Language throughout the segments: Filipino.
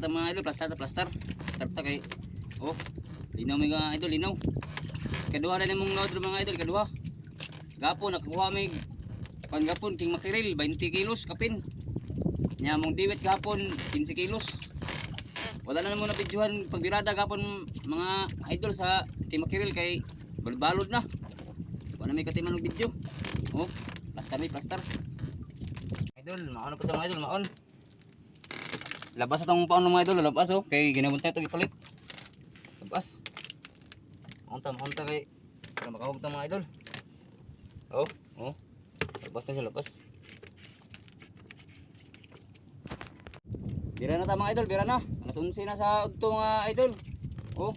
ta mga idol, plaster. Plaster ta kay oh, linaw mga idol, linaw. Ikaduha na nimong load mga idol, ikaduha. Gapon nakakuha mig gapon king makiril 20 kilos kapin. Nya mong diwit gapon 15 kilos. Wala na mo na videohan pagbirada gapon mga idol sa king makiril kay balbalod na. Wala may katiman og video. Oh, plaster. Idol, maon pa mga idol, maon. Labas atong paon mga idol, labas oh, kay ginabunta ito ipalit. Labas. Maunta kay para makahog ta mga idol. Oh. Labas na siya, labas. Bira na ta mga idol, bira na. Alas 11 na sa udto mga idol. Oh.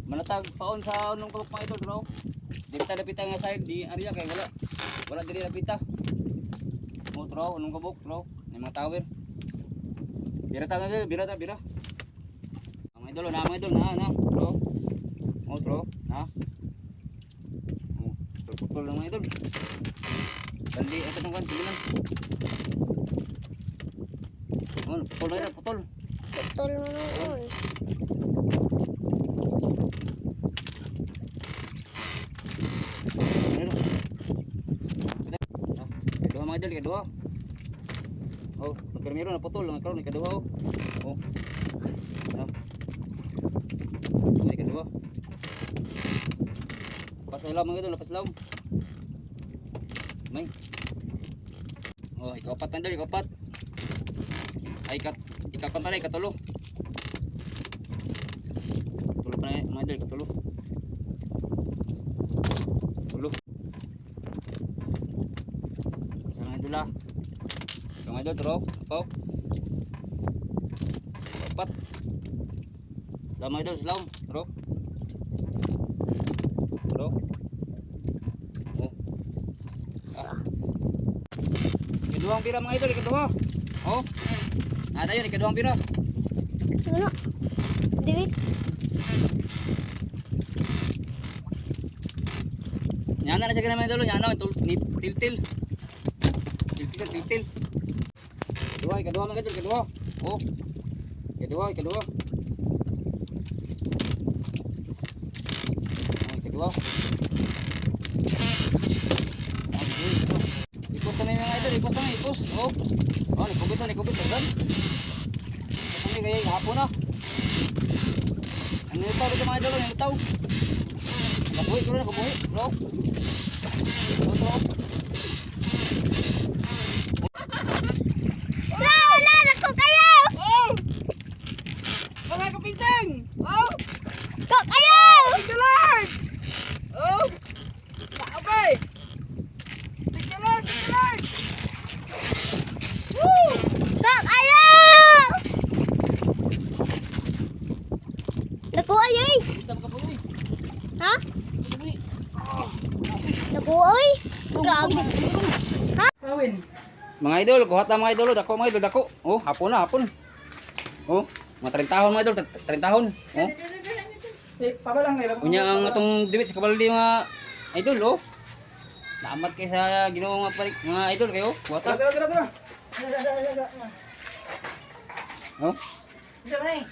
Manatag paon sa unong kabuk mga idol, bro. Dili ta dapita nga side di area kay wala diri dapita. Oh, bro, unong kabuk, bro. May mga tower. Bira ta mga idol, bira. Mga idol, mga idol, na, bro. Oh, bro, na. Oh, putol lang mga idol. Bandi, ito ng kan, sige lang. Oh, putol na ito, putol. Putol mo noon. Kedua mga idol, kedua. Oh, pagkarmiro na putol, ang karon kedua oh. Oh. May kedua. Pas ilaw mga idol, pas ilaw. May. Oh, ikapat man dali, ikapat. Ay ikakat pa na ikatulo. Tulo pa na mga idol, ikatulo. Tulo. Isa mga idol ah. Ikaw mga idol, turo. Apaw. Ikapat. Ikaw mga idol, silaw. Turo. Turo. Ikaduhang pira mga idol, ikaduha. Oh. Ada yun, ikaduhang pira. Ano? Diwit. Nyana na siya ganun mga idol, nyana, tiltil. Tiltil. Ikaduha mga idol, ikaduha. Oh. Ikaduha. Oh, ikaduha. Ipos kami mga idol, ipos. Oh, nikubit agad. Kasi kaya hapon na. Ano ito mga idol, ano ito? Nakabuhi, bro. Bro. Wala ko kayo. Oh! Mga kapiteng! Oh! Ko kayo. Thank you, Lord! Oh! Saabay! Thank you, Lord! Woo! Ko kayo. Nakuha yoy. Kita makabuhi. Ha? Makabuhi. Nakuha oy. Grabe. Ha? Kawin. Mga idol, kuhat na mga idol, dako mga idol, dako. Oh, hapon na. Oh, mga 30 tahon mga idol, 30 tahon. Oh. Pabalang kayo. Unya ang atong diwit sa kabaldi mga idol, oh. Naamat kay sa Ginoo mga idol kayo. Kuhat ta. Tara. Oh. Isa na eh.